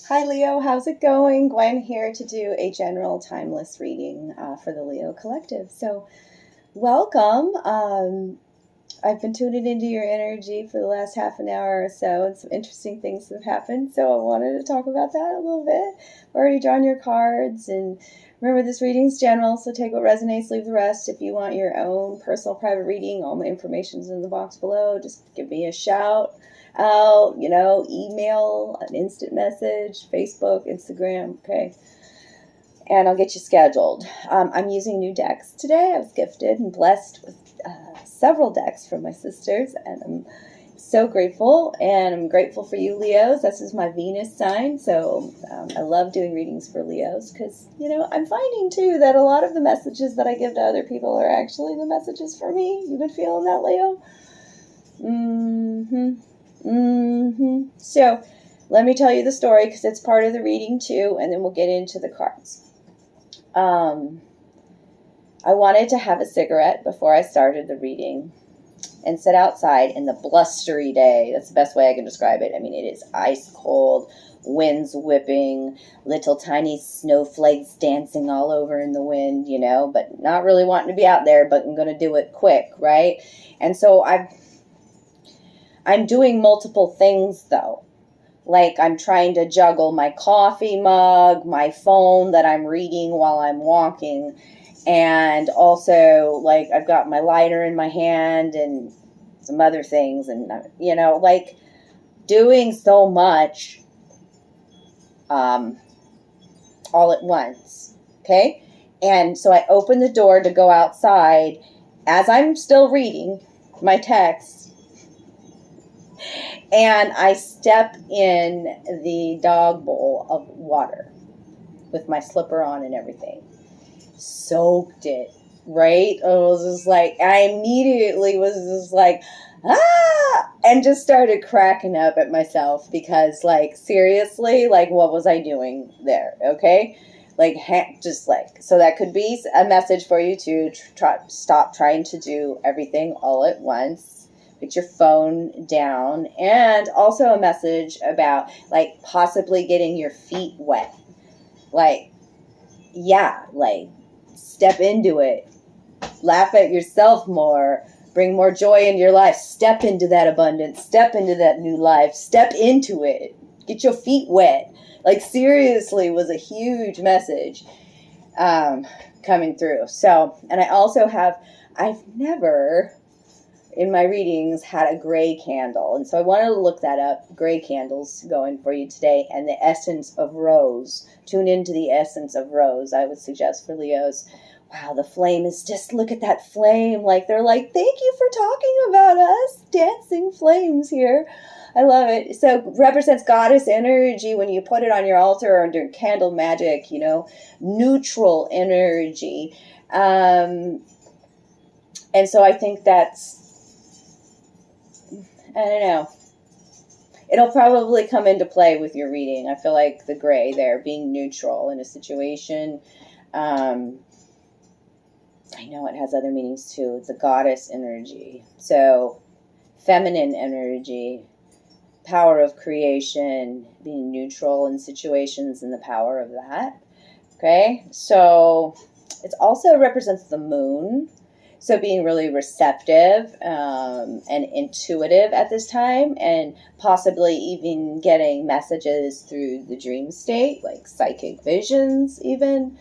Hi Leo, how's it going? Gwen here to do a general timeless reading for the Leo Collective. So, welcome. I've been tuning into your energy for the last half an hour or so, and some interesting things have happened. So, I wanted to talk about that a little bit. I've already drawn your cards, and remember, this reading's general, so take what resonates, leave the rest. If you want your own personal private reading, all my information's in the box below. Just give me a shout out, email, an instant message, Facebook, Instagram, okay? And I'll get you scheduled. I'm using new decks today. I was gifted and blessed with several decks from my sisters, and I'm so grateful. And I'm grateful for you, Leos. This is my Venus sign, so I love doing readings for Leos because, I'm finding, too, that a lot of the messages that I give to other people are actually the messages for me. You've been feeling that, Leo? So, let me tell you the story because it's part of the reading too, and then we'll get into the cards. I wanted to have a cigarette before I started the reading and sit outside in the blustery day. That's the best way I can describe it. I mean, it is ice cold, winds whipping, little tiny snowflakes dancing all over in the wind, but not really wanting to be out there, but I'm going to do it quick, right? And so I'm doing multiple things, though. Like, I'm trying to juggle my coffee mug, my phone that I'm reading while I'm walking, and also, I've got my lighter in my hand and some other things, and, doing so much all at once, okay? And so I open the door to go outside as I'm still reading my text, and I step in the dog bowl of water with my slipper on and everything. Soaked it, right? I immediately was just like, ah! And just started cracking up at myself because, seriously, what was I doing there, okay? So that could be a message for you to stop trying to do everything all at once. Put your phone down, and also a message about possibly getting your feet wet. Step into it. Laugh at yourself more. Bring more joy into your life. Step into that abundance. Step into that new life. Step into it. Get your feet wet. Seriously, was a huge message coming through. So, and I've never in my readings had a gray candle, and so I wanted to look that up. Gray candles going for you today, and the essence of rose. Tune into the essence of rose, I would suggest, for Leos. Wow, the flame is just, look at that flame. They're like, thank you for talking about us. Dancing flames here. I love it. So it represents goddess energy when you put it on your altar or under candle magic, neutral energy. And so I think that's, I don't know. It'll probably come into play with your reading. I feel like the gray there, being neutral in a situation. I know it has other meanings too. It's a goddess energy. So, feminine energy, power of creation, being neutral in situations and the power of that. Okay? So, it also represents the moon. So being really receptive and intuitive at this time, and possibly even getting messages through the dream state, like psychic visions even,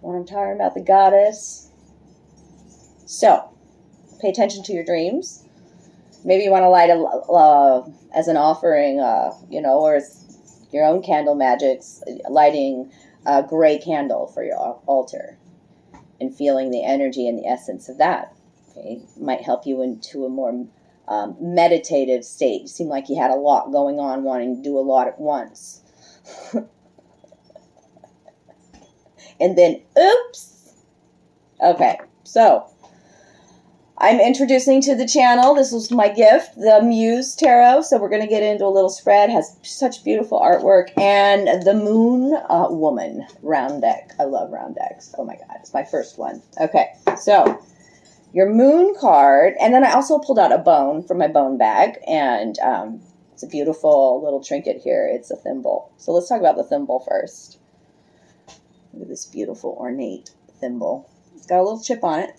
when I'm talking about the goddess. So, pay attention to your dreams. Maybe you want to light as an offering, or as your own candle magics, lighting a gray candle for your altar. And feeling the energy and the essence of that, okay, might help you into a more meditative state. You seem like you had a lot going on, wanting to do a lot at once. And then, oops. Okay, so I'm introducing to the channel. This was my gift, the Muse Tarot. So we're going to get into a little spread. Has such beautiful artwork. And the Moon Woman round deck. I love round decks. Oh my God, it's my first one. Okay, so your Moon card. And then I also pulled out a bone from my bone bag. And It's a beautiful little trinket here. It's a thimble. So let's talk about the thimble first. Look at this beautiful ornate thimble. It's got a little chip on it.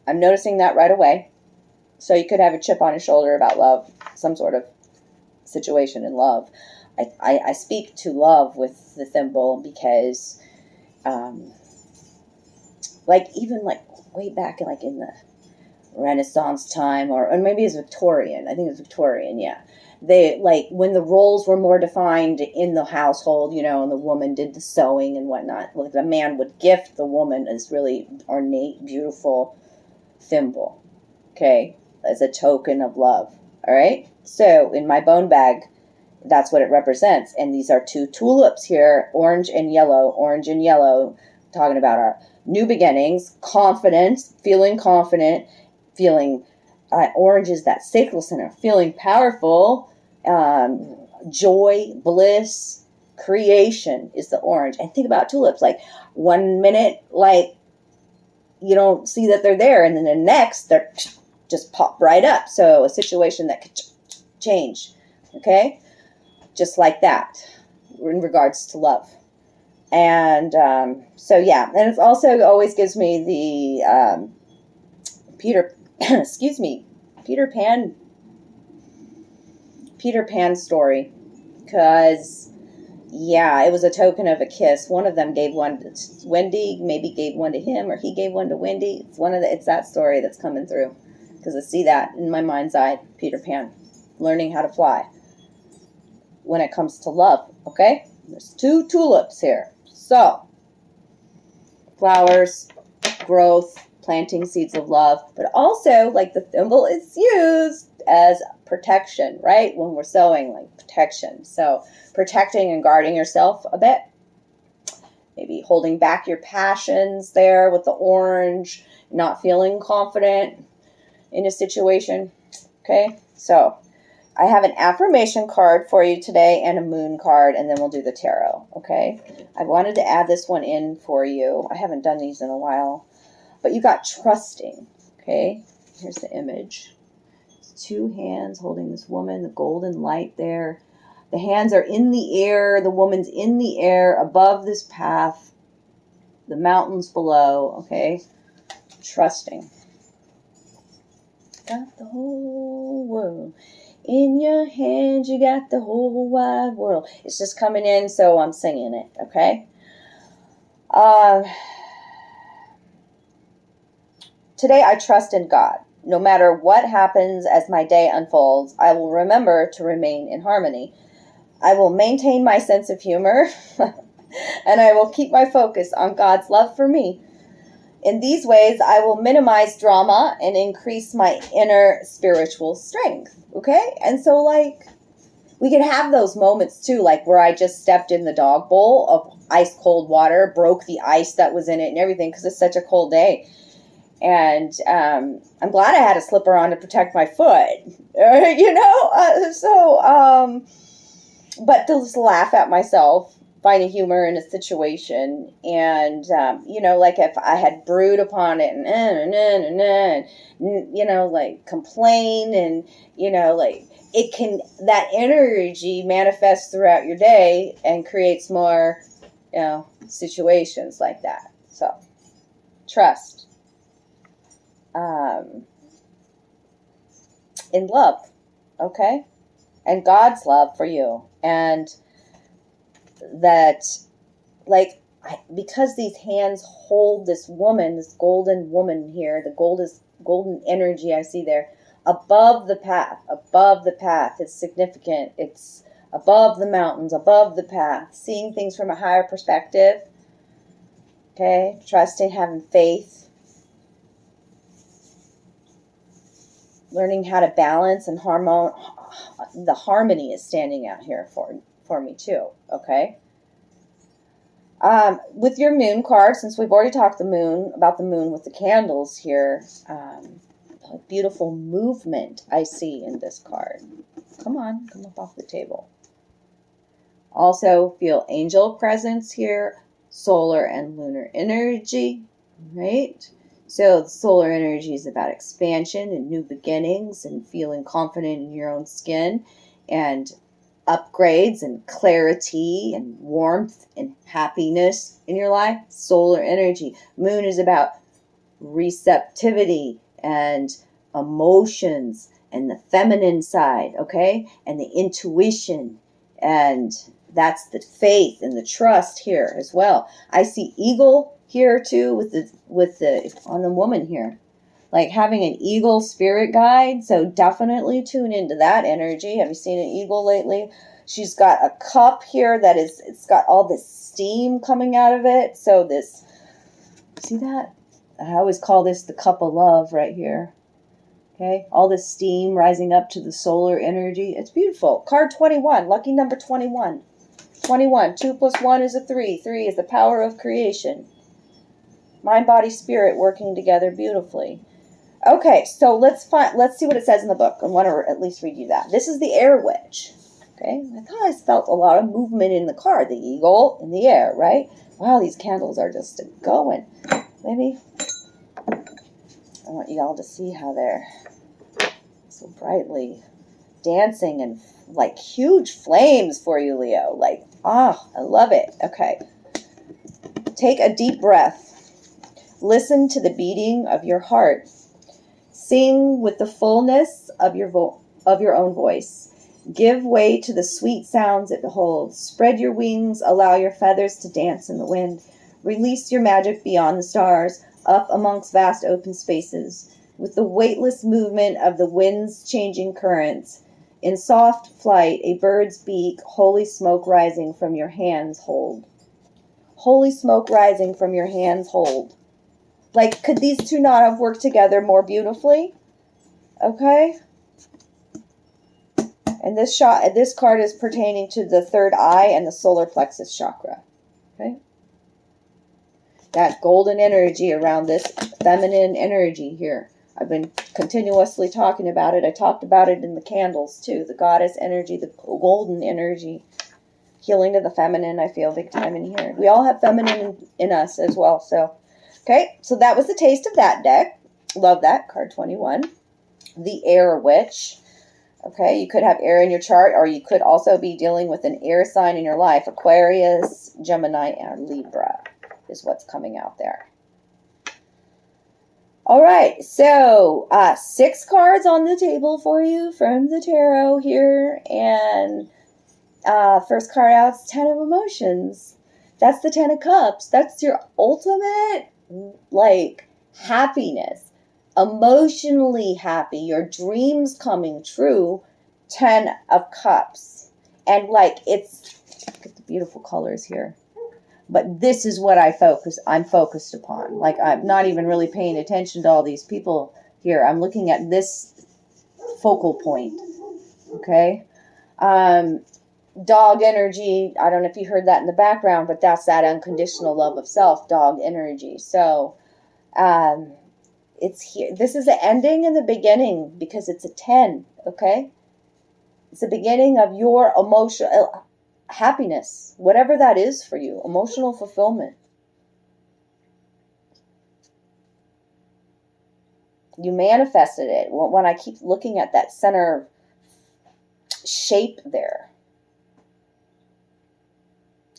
I'm noticing that right away. So you could have a chip on your shoulder about love, some sort of situation in love. I speak to love with the thimble because, even way back in the Renaissance time, or maybe it's Victorian. I think it's Victorian, yeah. They, when the roles were more defined in the household, and the woman did the sewing and whatnot, the man would gift the woman this really ornate, beautiful thimble, okay, as a token of love. All right. So in my bone bag, that's what it represents. And these are 2 tulips here, orange and yellow, talking about our new beginnings, confidence, feeling confident, feeling, orange is that sacral center, feeling powerful, joy, bliss, creation is the orange. And think about tulips, 1 minute, you don't see that they're there, and then the next, they're just pop right up. So a situation that could change, okay? Just like that, in regards to love. And so, yeah, and it also always gives me the Peter Pan story, because, yeah, it was a token of a kiss. One of them gave one to Wendy, maybe gave one to him, or he gave one to Wendy. It's that story that's coming through, because I see that in my mind's eye. Peter Pan, learning how to fly when it comes to love. Okay, there's 2 tulips here. So, flowers, growth, planting seeds of love, but also, the thimble is used as protection, right? When we're sewing, protection. So protecting and guarding yourself a bit. Maybe holding back your passions there with the orange, not feeling confident in a situation. Okay, so I have an affirmation card for you today and a moon card, and then we'll do the tarot. Okay, I wanted to add this one in for you. I haven't done these in a while, but you got trusting. Okay, here's the image. 2 hands holding this woman, the golden light there. The hands are in the air. The woman's in the air above this path. The mountains below. Okay, trusting. Got the whole world in your hands. You got the whole wide world. It's just coming in, so I'm singing it. Okay. Today I trust in God. No matter what happens as my day unfolds, I will remember to remain in harmony. I will maintain my sense of humor, and I will keep my focus on God's love for me. In these ways, I will minimize drama and increase my inner spiritual strength. Okay? And so, we can have those moments too, where I just stepped in the dog bowl of ice cold water, broke the ice that was in it and everything, because it's such a cold day. And I'm glad I had a slipper on to protect my foot, but to just laugh at myself, find a humor in a situation, and, if I had brewed upon it and, complain, and, that energy manifests throughout your day and creates more, situations like that. So, trust. In love, okay? And God's love for you. And that, because these hands hold this woman, this golden woman here, the golden energy I see there, above the path is significant. It's above the mountains, above the path, seeing things from a higher perspective, okay? Trusting, having faith, learning how to balance and the harmony is standing out here for me too, okay? With your moon card, since we've already talked about the moon with the candles here, a beautiful movement I see in this card. Come up off the table. Also feel angel presence here, solar and lunar energy, right? So the solar energy is about expansion and new beginnings and feeling confident in your own skin. and upgrades and clarity and warmth and happiness in your life. Solar energy. Moon is about receptivity and emotions and the feminine side, okay? And the intuition, and that's the faith and the trust here as well. I see eagle here too with the on the woman here. Like having an eagle spirit guide, so definitely tune into that energy. Have you seen an eagle lately? She's got a cup here that is, it's got all this steam coming out of it. So this, see that? I always call this the cup of love right here. Okay, all this steam rising up to the solar energy. It's beautiful. Card 21, lucky number 21. 21, 2 plus 1 is a 3. 3 is the power of creation. Mind, body, spirit working together beautifully. Okay, so let's see what it says in the book. I want to at least read you that. This is the air wedge. Okay, I thought I felt a lot of movement in the card. The eagle in the air, right? Wow, these candles are just going. Maybe I want you all to see how they're so brightly dancing and like huge flames for you, Leo. Like, I love it. Okay, take a deep breath. Listen to the beating of your heart. Sing with the fullness of your own voice. Give way to the sweet sounds it holds. Spread your wings. Allow your feathers to dance in the wind. Release your magic beyond the stars, up amongst vast open spaces. With the weightless movement of the wind's changing currents. In soft flight, a bird's beak, holy smoke rising from your hands hold. Holy smoke rising from your hands hold. Like, could these two not have worked together more beautifully? Okay. And this card is pertaining to the third eye and the solar plexus chakra. Okay. That golden energy around this feminine energy here. I've been continuously talking about it. I talked about it in the candles too. The goddess energy, the golden energy. Healing to the feminine, I feel big time in here. We all have feminine in us as well. So, okay. So that was the taste of that deck. Love that. Card 21. The air witch. Okay, you could have air in your chart, or you could also be dealing with an air sign in your life. Aquarius, Gemini, and Libra is what's coming out there. All right, so 6 cards on the table for you from the tarot here. And first card out is 10 of emotions. That's the 10 of cups. That's your ultimate, like, happiness. Emotionally happy, your dreams coming true. 10 of cups. And like, it's, look at the beautiful colors here. But this is what I'm focused upon. Like, I'm not even really paying attention to all these people here. I'm looking at this focal point. Okay. Dog energy. I don't know if you heard that in the background, but that's that unconditional love of self, dog energy. So, it's here. This is the ending and the beginning because it's a 10, okay? It's the beginning of your emotional happiness, whatever that is for you, emotional fulfillment. You manifested it. When I keep looking at that center shape there.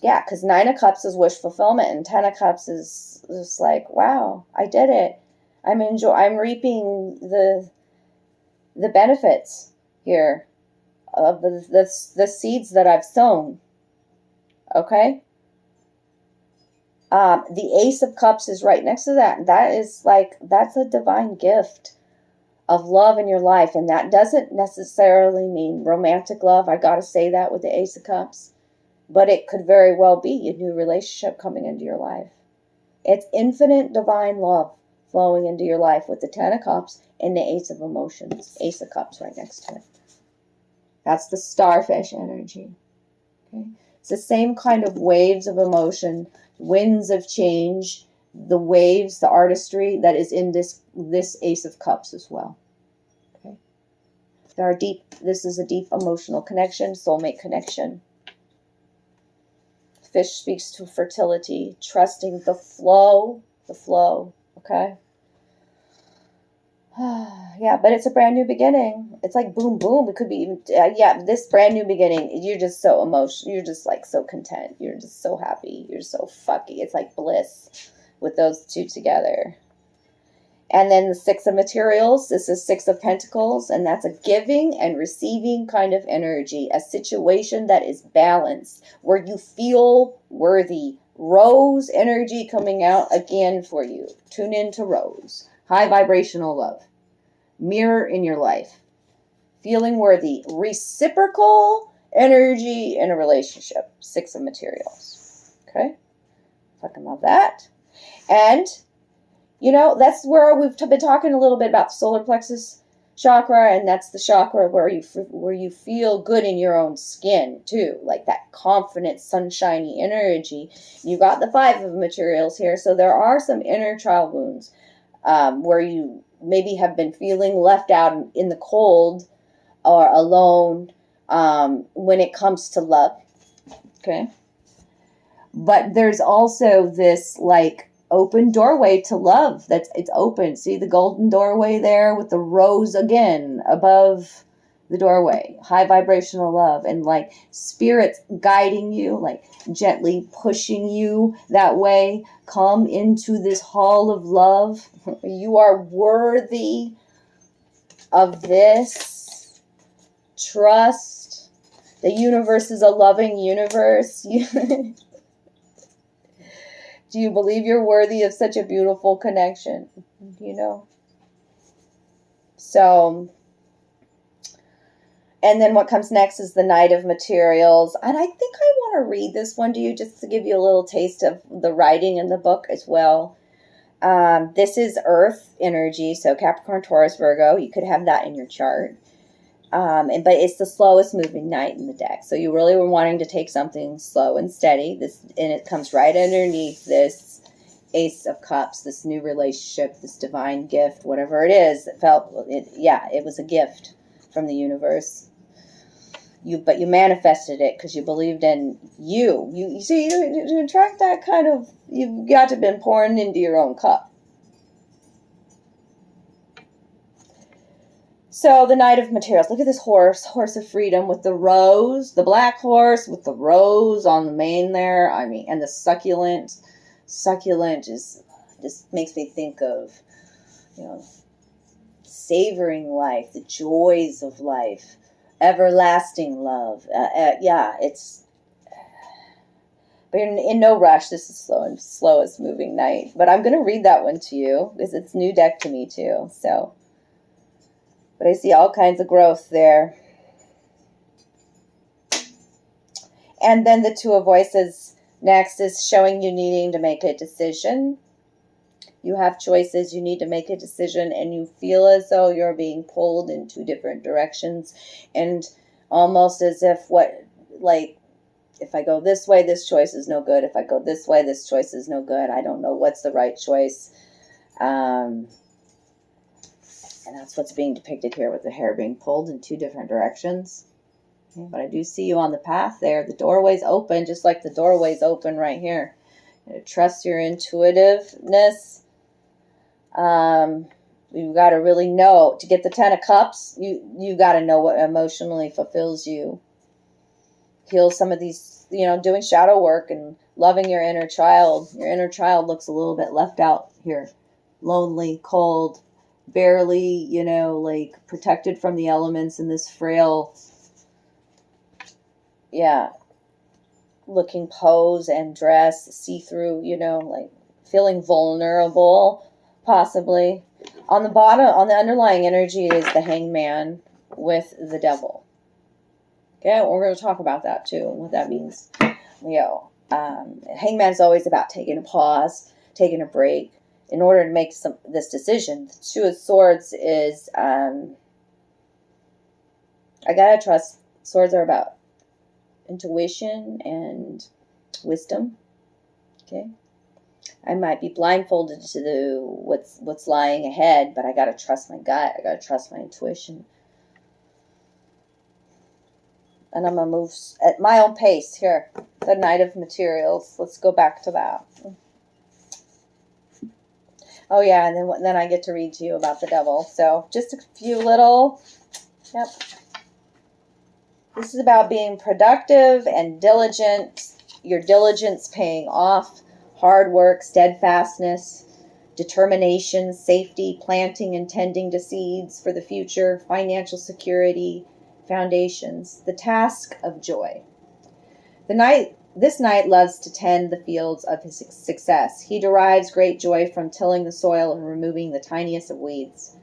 Yeah, because 9 of Cups is wish fulfillment and 10 of Cups is just like, wow, I did it. I'm reaping the benefits here of the seeds that I've sown. Okay. The Ace of Cups is right next to that. That is like, that's a divine gift of love in your life. And that doesn't necessarily mean romantic love. I got to say that with the Ace of Cups. But it could very well be a new relationship coming into your life. It's infinite divine love flowing into your life with the 10 of Cups and the Ace of Emotions. Ace of Cups right next to it. That's the starfish energy. Okay? It's the same kind of waves of emotion, winds of change, the waves, the artistry that is in this Ace of Cups as well. Okay? This is a deep emotional connection, soulmate connection. Fish speaks to fertility, trusting the flow, okay? Yeah, but it's a brand new beginning. It's like boom, boom. It could be even, yeah, this brand new beginning. You're just so emotional. You're just like so content. You're just so happy. You're so fucky. It's like bliss with those two together. And then the Six of Materials. This is Six of Pentacles, and that's a giving and receiving kind of energy. A situation that is balanced, where you feel worthy. Rose energy coming out again for you. Tune into Rose. High vibrational love. Mirror in your life. Feeling worthy. Reciprocal energy in a relationship. Six of Materials. Okay? Fucking love that. And, you know, that's where we've been talking a little bit about the solar plexus chakra, and that's the chakra where you feel good in your own skin too, like that confident, sunshiny energy. You got the Five of Materials here, so there are some inner child wounds where you maybe have been feeling left out in the cold or alone when it comes to love. Okay. But there's also this like open doorway to love. It's open. See the golden doorway there with the rose again above the doorway. High vibrational love, and like spirits guiding you, like gently pushing you that way. Come into this hall of love. You are worthy of this. Trust. The universe is a loving universe. Do you believe you're worthy of such a beautiful connection? You know? So, and then what comes next is the Knight of Materials. And I think I want to read this one to you just to give you a little taste of the writing in the book as well. This is Earth energy, so Capricorn, Taurus, Virgo. You could have that in your chart. But it's the slowest moving knight in the deck. So you really were wanting to take something slow and steady. And it comes right underneath this Ace of Cups, this new relationship, this divine gift, whatever it is. It was a gift from the universe. But you manifested it because you believed in you. You see, you attract that kind of, you've got to have been pouring into your own cup. So the Knight of Materials. Look at this horse of freedom with the rose, the black horse with the rose on the mane there. I mean, and the succulent. Succulent just makes me think of, you know, savoring life, the joys of life, everlasting love. It's. But in no rush. This is slowest moving knight. But I'm going to read that one to you because it's new deck to me too. So. But I see all kinds of growth there. And then the Two of Voices next is showing you needing to make a decision. You have choices. You need to make a decision, and you feel as though you're being pulled in two different directions, and almost as if if I go this way, this choice is no good. If I go this way, this choice is no good. I don't know what's the right choice. And that's what's being depicted here with the hair being pulled in two different directions. Okay, but I do see you on the path there. The doorway's open, just like the doorway's open right here. Trust your intuitiveness. You've got to really know. To get the Ten of Cups, you got to know what emotionally fulfills you. Heal some of these, doing shadow work and loving your inner child. Your inner child looks a little bit left out here. Lonely, cold, barely, protected from the elements in this frail, looking pose and dress, see-through, feeling vulnerable, possibly. On the bottom, on the underlying energy is the Hangman with the Devil. Okay, we're going to talk about that too, what that means. Hangman is always about taking a pause, taking a break, in order to make this decision. The Two of Swords is, I gotta trust. Swords are about intuition and wisdom. Okay, I might be blindfolded to what's lying ahead, but I gotta trust my gut. I gotta trust my intuition, and I'm gonna move at my own pace here. The Knight of Materials. Let's go back to that. Oh yeah, and then I get to read to you about the devil. So just a few little, yep. This is about being productive and diligent, your diligence paying off, hard work, steadfastness, determination, safety, planting and tending to seeds for the future, financial security, foundations, the task of joy. This knight loves to tend the fields of his success. He derives great joy from tilling the soil and removing the tiniest of weeds,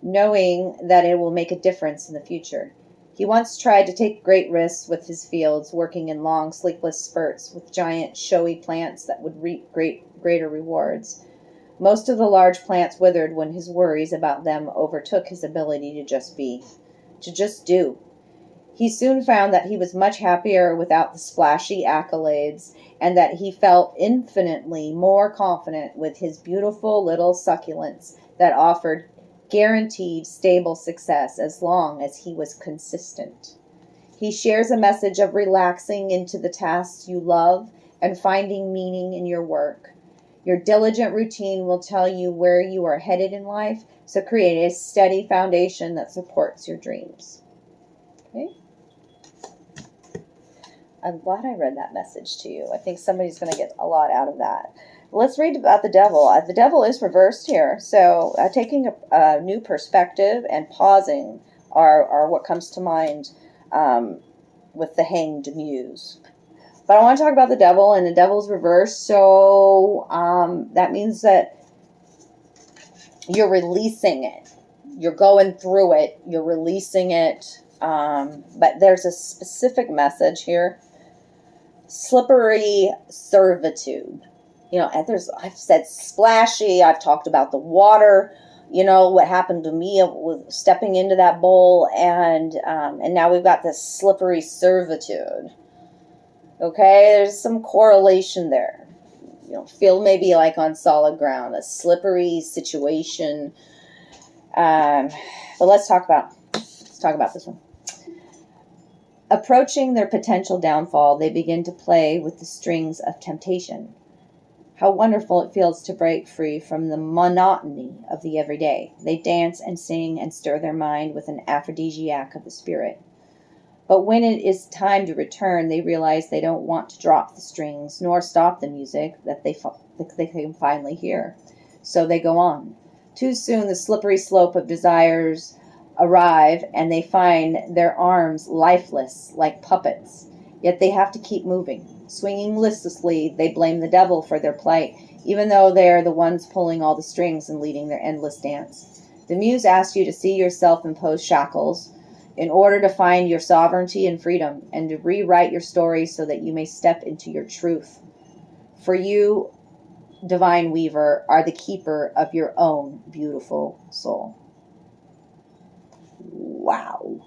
knowing that it will make a difference in the future. He once tried to take great risks with his fields, working in long, sleepless spurts with giant, showy plants that would reap greater rewards. Most of the large plants withered when his worries about them overtook his ability to just do. He soon found that he was much happier without the splashy accolades, and that he felt infinitely more confident with his beautiful little succulents that offered guaranteed stable success as long as he was consistent. He shares a message of relaxing into the tasks you love and finding meaning in your work. Your diligent routine will tell you where you are headed in life, so create a steady foundation that supports your dreams. Okay? I'm glad I read that message to you. I think somebody's going to get a lot out of that. Let's read about the devil. The devil is reversed here. So taking a new perspective and pausing are what comes to mind with the hanged muse. But I want to talk about the devil, and the devil's reversed. So that means that you're releasing it. You're going through it. You're releasing it. But there's a specific message here. Slippery servitude. You know, I've said splashy. I've talked about the water. You know what happened to me with stepping into that bowl, and now we've got this slippery servitude. Okay, there's some correlation there. You know, feel maybe like on solid ground, a slippery situation. But let's talk about this one. Approaching their potential downfall, they begin to play with the strings of temptation. How wonderful it feels to break free from the monotony of the everyday. They dance and sing and stir their mind with an aphrodisiac of the spirit. But when it is time to return, they realize they don't want to drop the strings nor stop the music that they can finally hear. So they go on. Too soon the slippery slope of desires arrive, and they find their arms lifeless like puppets. Yet they have to keep moving. Swinging listlessly, they blame the devil for their plight, even though they are the ones pulling all the strings and leading their endless dance. The muse asks you to see your self-imposed shackles in order to find your sovereignty and freedom, and to rewrite your story so that you may step into your truth. For you, divine weaver, are the keeper of your own beautiful soul. Wow.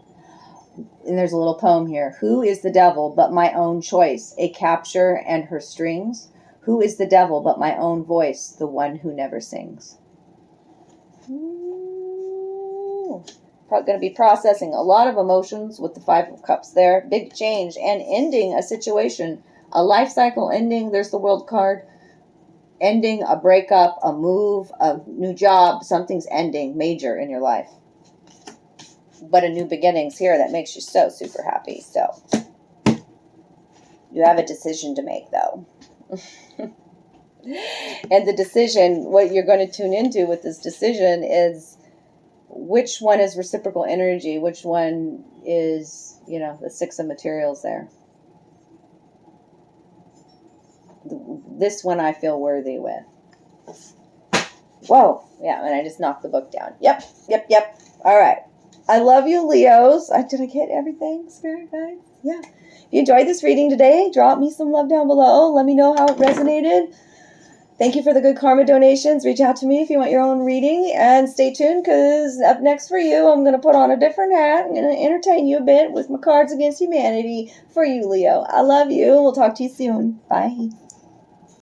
And there's a little poem here. Who is the devil but my own choice, a capture and her strings? Who is the devil but my own voice, the one who never sings? Going to be processing a lot of emotions with the Five of Cups there. Big change and ending a situation. A life cycle ending. There's the World card. Ending, a breakup, a move, a new job. Something's ending major in your life. But a new beginnings here that makes you so super happy. So you have a decision to make, though. And the decision, what you're going to tune into with this decision is which one is reciprocal energy, which one is, the Six of Materials there. This one I feel worthy with. Whoa. Yeah, and I just knocked the book down. Yep. All right. I love you, Leos. Did I get everything, Spirit Guide? Yeah. If you enjoyed this reading today, drop me some love down below. Let me know how it resonated. Thank you for the good karma donations. Reach out to me if you want your own reading. And stay tuned, because up next for you, I'm going to put on a different hat. I'm going to entertain you a bit with my Cards Against Humanity for you, Leo. I love you. We'll talk to you soon. Bye.